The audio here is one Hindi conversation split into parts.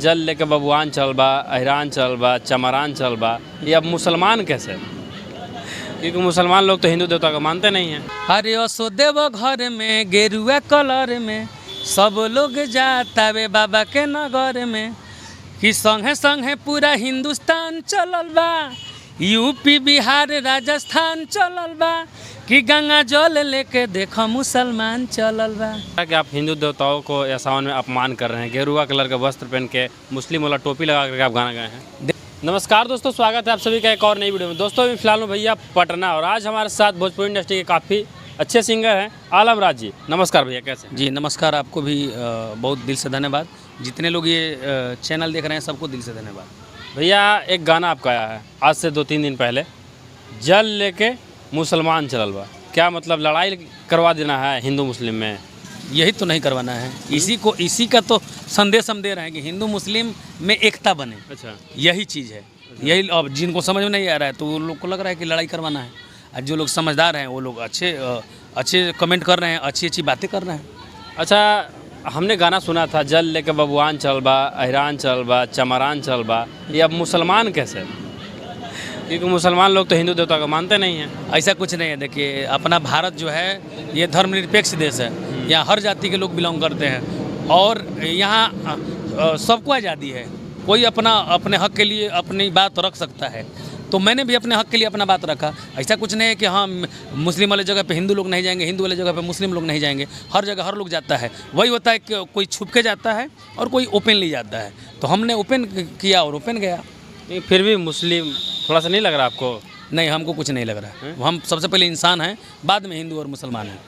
जल लेके बबुआन चल बा, अहिरान चल बा, चमरान चल बा, ये अब मुसलमान कैसे? क्योंकि मुसलमान लोग तो हिंदू देवता को मानते नहीं हैं। हरे असोदेव घर में गेरुआ कलर में सब लोग जाता वे बाबा के नगर में कि संगे संगे पूरा हिंदुस्तान चलल बा, यूपी बिहार राजस्थान चलल बा कि गंगा जल लेके देखो मुसलमान चलल बा। कि आप हिंदू देवताओं को या सावन में अपमान कर रहे हैं, गेरुआ कलर का वस्त्र पहन के, मुस्लिम वाला टोपी लगा करके आप गाना गाए हैं। नमस्कार दोस्तों, स्वागत है आप सभी का एक और नई वीडियो में। दोस्तों अभी फिलहाल में भैया पटना, और आज हमारे साथ भोजपुरी इंडस्ट्री के काफ़ी अच्छे सिंगर हैं आलम राज जी। नमस्कार भैया, कैसे? जी नमस्कार, आपको भी बहुत दिल से धन्यवाद। जितने लोग ये चैनल देख रहे हैं सबको दिल से धन्यवाद। भैया एक गाना आपका आया है आज से 2-3 दिन पहले, जल लेके मुसलमान चलल बा। क्या मतलब लड़ाई करवा देना है हिंदू मुस्लिम में? यही तो नहीं करवाना है, इसी का तो संदेश हम दे रहे हैं कि हिंदू मुस्लिम में एकता बने। अच्छा, यही चीज़ है। यही अब जिनको समझ में नहीं आ रहा है तो उन लोग को लग रहा है कि लड़ाई करवाना है, और जो लोग समझदार हैं वो लोग अच्छे कमेंट कर रहे हैं, अच्छी अच्छी बातें कर रहे हैं। अच्छा, हमने गाना सुना था जल लेके बबुआन चल बा, अहिरान चल बा, चमरान चल बा, ये अब मुसलमान कैसे? क्योंकि मुसलमान लोग तो हिंदू देवता को मानते नहीं हैं। ऐसा कुछ नहीं है। देखिए, अपना भारत जो है ये धर्मनिरपेक्ष देश है। यहाँ हर जाति के लोग बिलोंग करते हैं और यहाँ सबको आज़ादी है। कोई अपने हक के लिए अपनी बात रख सकता है, तो मैंने भी अपने हक के लिए अपना बात रखा। ऐसा कुछ नहीं है कि हाँ मुस्लिम वाले जगह पे हिंदू लोग नहीं जाएंगे, हिंदू वाले जगह पे मुस्लिम लोग नहीं जाएंगे। हर जगह हर लोग जाता है। वही होता है कि कोई छुप के जाता है और कोई ओपनली जाता है, तो हमने ओपन किया और ओपन गया। फिर भी मुस्लिम थोड़ा सा नहीं लग रहा आपको? नहीं, हमको कुछ नहीं लग रहा है। हम सबसे पहले इंसान हैं, बाद में हिंदू और मुसलमान हैं।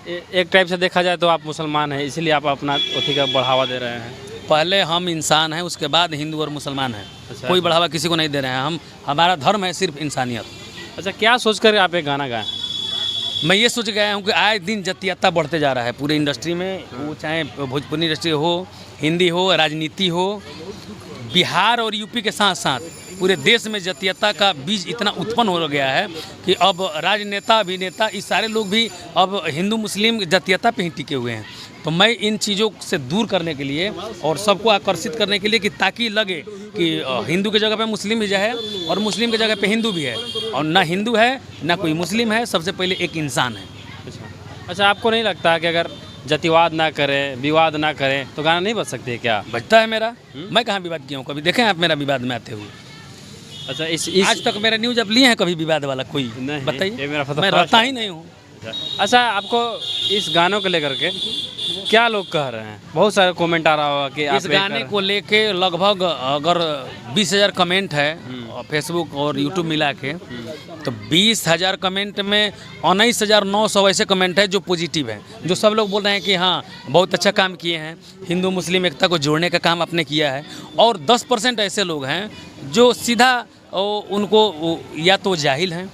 एक टाइप से देखा जाए तो आप मुसलमान हैं, इसीलिए आप अपना उसी का बढ़ावा दे रहे हैं। पहले हम इंसान हैं, उसके बाद हिंदू और मुसलमान हैं। अच्छा। कोई बढ़ावा किसी को नहीं दे रहे हैं। हमारा धर्म है सिर्फ इंसानियत। अच्छा, क्या सोच कर आप एक गाना गाएं? मैं ये सोच गया हूँ कि आए दिन जातीयता बढ़ते जा रहा है पूरे इंडस्ट्री में, वो चाहे भोजपुरी इंडस्ट्री हो, हिंदी हो, राजनीति हो। बिहार और यूपी के साथ साथ पूरे देश में जातीयता का बीज इतना उत्पन्न हो गया है कि अब राजनेता, अभिनेता, इस सारे लोग भी अब हिंदू मुस्लिम जातीयता पे ही टिके हुए हैं। तो मैं इन चीज़ों से दूर करने के लिए और सबको आकर्षित करने के लिए कि ताकि लगे कि हिंदू की जगह पे मुस्लिम भी है और मुस्लिम की जगह पे हिंदू भी है, और ना हिंदू है ना कोई मुस्लिम है, सबसे पहले एक इंसान है। अच्छा, आपको नहीं लगता कि अगर जातिवाद ना करें, विवाद ना करें तो गाना नहीं बच सकती है क्या? बचता है मेरा। मैं कहाँ विवाद किया हूँ? कभी देखें आप मेरा विवाद में आते हुए? अच्छा, इस आज तक मेरा न्यूज़ आप लिए हैं कभी विवाद वाला कोई? नहीं, बताइए। ये मेरा मैं रहता ही नहीं हूँ। अच्छा, आपको इस गानों को लेकर के क्या लोग कह रहे हैं? बहुत सारे कमेंट आ रहा होगा कि इस गाने को लेके लगभग अगर 20,000 कमेंट है फेसबुक और यूट्यूब मिला के, तो 20,000 कमेंट में 19,900 ऐसे कमेंट है जो पॉजिटिव हैं, जो सब लोग बोल रहे हैं कि हाँ बहुत अच्छा काम किए हैं, हिंदू मुस्लिम एकता को जोड़ने का काम आपने किया है। और 10% ऐसे लोग हैं जो सीधा उनको या तो जाहिल हैं,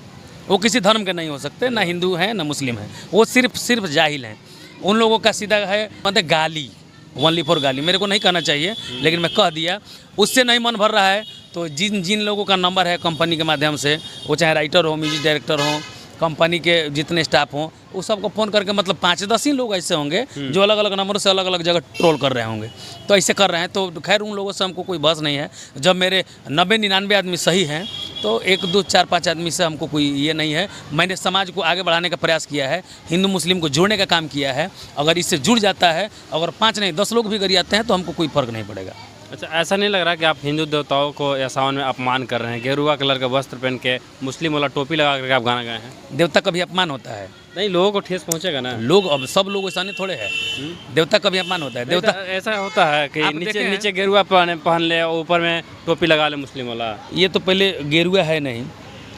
वो किसी धर्म के नहीं हो सकते, ना हिंदू हैं ना मुस्लिम हैं, वो सिर्फ जाहिल हैं। उन लोगों का सीधा है मतलब गाली, ओनली फॉर गाली। मेरे को नहीं कहना चाहिए लेकिन मैं कह दिया। उससे नहीं मन भर रहा है तो जिन लोगों का नंबर है कंपनी के माध्यम से, वो चाहे राइटर हो, म्यूजिक डायरेक्टर हो, कंपनी के जितने स्टाफ हों, वो सबको फ़ोन करके, मतलब 5-10 ही लोग ऐसे होंगे जो अलग अलग नंबरों से अलग अलग जगह ट्रोल कर रहे होंगे, तो ऐसे कर रहे हैं। तो खैर उन लोगों से हमको कोई बहस नहीं है। जब मेरे 90-99 आदमी सही हैं तो 1, 2, 4, 5 आदमी से हमको कोई ये नहीं है। मैंने समाज को आगे बढ़ाने का प्रयास किया है, हिंदू मुस्लिम को जोड़ने का काम किया है। अगर इससे जुड़ जाता है, अगर 5 नहीं 10 लोग भी अगर आते हैं तो हमको कोई फ़र्क नहीं पड़ेगा। अच्छा, ऐसा नहीं लग रहा कि आप हिंदू देवताओं को या सावन में अपमान कर रहे हैं? गेरुआ कलर का वस्त्र पहन के, मुस्लिम वाला टोपी लगा करके आप गाना गाए हैं। देवता का भी अपमान होता है? नहीं, लोगों को ठेस पहुंचेगा ना। लोग अब सब लोग ऐसा नहीं थोड़े हैं। देवता का भी अपमान होता है। देवता ऐसा होता है कि नीचे गेरुआ पहन ले और ऊपर में टोपी लगा ले मुस्लिम वाला। ये तो पहले गेरुआ है नहीं,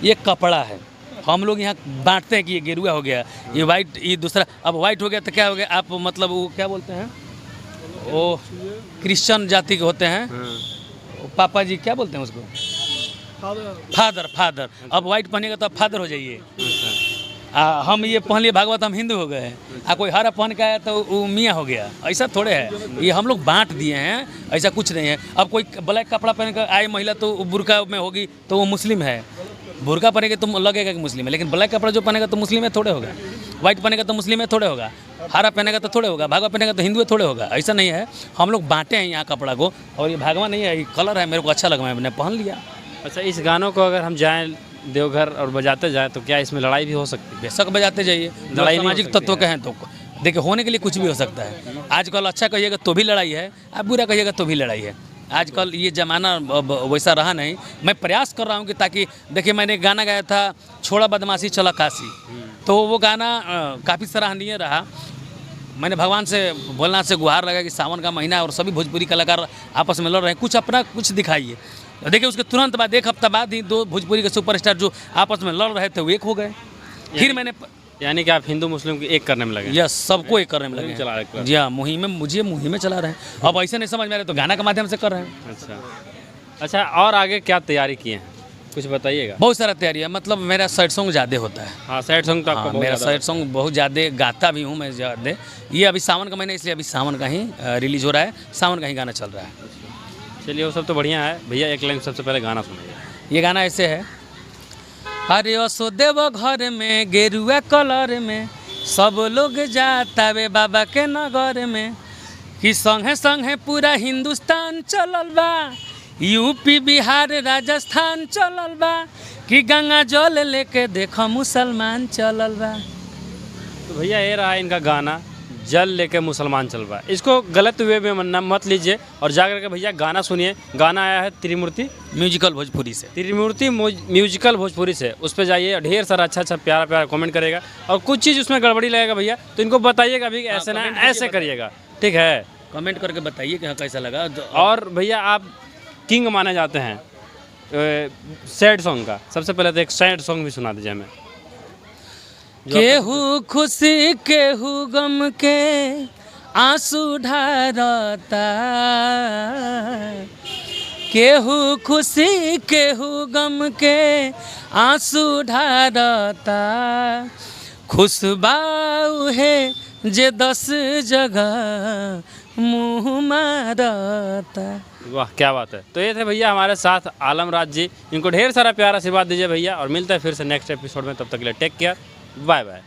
ये कपड़ा है। हम लोग यहाँ बांटते हैं कि ये गेरुआ हो गया, ये वाइट, ये दूसरा। अब वाइट हो गया तो क्या हो गया? आप मतलब वो क्या बोलते हैं, वो क्रिश्चियन जाति के होते हैं, पापा जी क्या बोलते हैं उसको? फादर। अब वाइट पहनेगा तो आप फादर हो जाइए। हम ये पहन लिए भागवत, हम हिंदू हो गए। कोई हरा पहन के आया तो वो मियाँ हो गया। ऐसा थोड़े है, ये हम लोग बांट दिए हैं, ऐसा कुछ नहीं है। अब कोई ब्लैक कपड़ा पहन कर आए महिला तो बुर्का में होगी तो वो मुस्लिम है। बुर्का पहनेगा तो लगेगा कि मुस्लिम है, लेकिन ब्लैक कपड़ा जो पहनेगा तो मुस्लिम है थोड़े होगा, व्हाइट पहनेगा तो मुस्लिम है थोड़े होगा, हरा पहनेगा तो थोड़े होगा, भागवा पहनेगा तो हिंदू है थोड़े होगा। ऐसा नहीं है, हम लोग बांटे हैं यहाँ कपड़ा को। और ये भागवा नहीं है, ये कलर है, मेरे को अच्छा लगा, मैंने पहन लिया। अच्छा, इस गानों को अगर हम जाएं देवघर और बजाते जाएं तो क्या इसमें लड़ाई भी हो सकती है? बेशक बजाते जाइए, लड़ाई नहीं हो सामाजिक सकती तत्व के हैं तो देखिए, होने के लिए कुछ भी हो सकता है। आजकल अच्छा कहिएगा तो भी लड़ाई है, आप बुरा कहिएगा तो भी लड़ाई है। आजकल ये ज़माना अब वैसा रहा नहीं। मैं प्रयास कर रहा हूँ कि ताकि देखिए, मैंने एक गाना गाया था, छोड़ा बदमाशी चला काशी, तो वो गाना काफ़ी सराहनीय रहा। मैंने भगवान से भोलेनाथ से गुहार लगा कि सावन का महीना है और सभी भोजपुरी कलाकार आपस में लड़ रहे हैं, कुछ अपना कुछ दिखाइए। देखिए, उसके तुरंत बाद एक हफ्ता बाद ही 2 भोजपुरी के सुपरस्टार जो आपस में लड़ रहे थे वो एक हो गए। फिर मैंने यानी कि आप हिंदू मुस्लिम को एक करने में लगे? यस, सबको एक करने में लगे चला रहे हैं। जी हाँ, मुहिम में चला रहे हैं। अब ऐसे नहीं समझ में आ रहे तो गाना के माध्यम से कर रहे हैं। अच्छा, और आगे क्या तैयारी किए हैं, कुछ बताइएगा? बहुत सारा तैयारी है, मतलब मेरा सैड सॉन्ग ज़्यादा होता है। हाँ, सैड सॉन्ग तो आपका बहुत मेरा ज़्यादा सैड सॉन्ग बहुत ज़्यादा गाता भी हूँ मैं ज़्यादा। ये अभी सावन का महीना, इसलिए अभी सावन का ही रिलीज हो रहा है, सावन का ही गाना चल रहा है। चलिए, वो सब तो बढ़िया है भैया। एक लाइन सबसे पहले गाना सुनिए। ये गाना ऐसे है, अरे असो देव घर में गेरुआ कलर में सब लोग जाता वे बाबा के नगर में, कि संगे संगे पूरा हिंदुस्तान चलल बा, यूपी बिहार राजस्थान चलल बा, कि गंगा जल लेके देखो मुसलमान चलल बा। तो भैया ये रहा इनका गाना, जल लेके मुसलमान चल रहा है। इसको गलत वे में मत लीजिए और जाकर के भैया गाना सुनिए। गाना आया है त्रिमूर्ति म्यूजिकल भोजपुरी से, त्रिमूर्ति म्यूजिकल भोजपुरी से, उस पर जाइए, ढेर सारा अच्छा प्यारा प्यारा कमेंट करेगा। और कुछ चीज़ उसमें गड़बड़ी लगेगा भैया तो इनको बताइएगा अभी, ऐसे ना ऐसे करिएगा, ठीक है? कमेंट करके बताइए कि हाँ कैसा लगा। और भैया आप किंग माने जाते हैं सैड सॉन्ग का, सबसे पहले तो एक सैड सॉन्ग भी सुना दीजिए हमें। केहू खुशी केहू गम के आंसू ढारता, केहू खुशी केहू गम के आंसू ढारता, खुशबाऊ है जे 10 जगह मुँह मारता। वाह, क्या बात है। तो ये थे भैया हमारे साथ आलम राज जी, इनको ढेर सारा प्यार आशीर्वाद दीजिए भैया, और मिलता है फिर से नेक्स्ट एपिसोड में। तब तक के लिए टेक केयर, बाय बाय।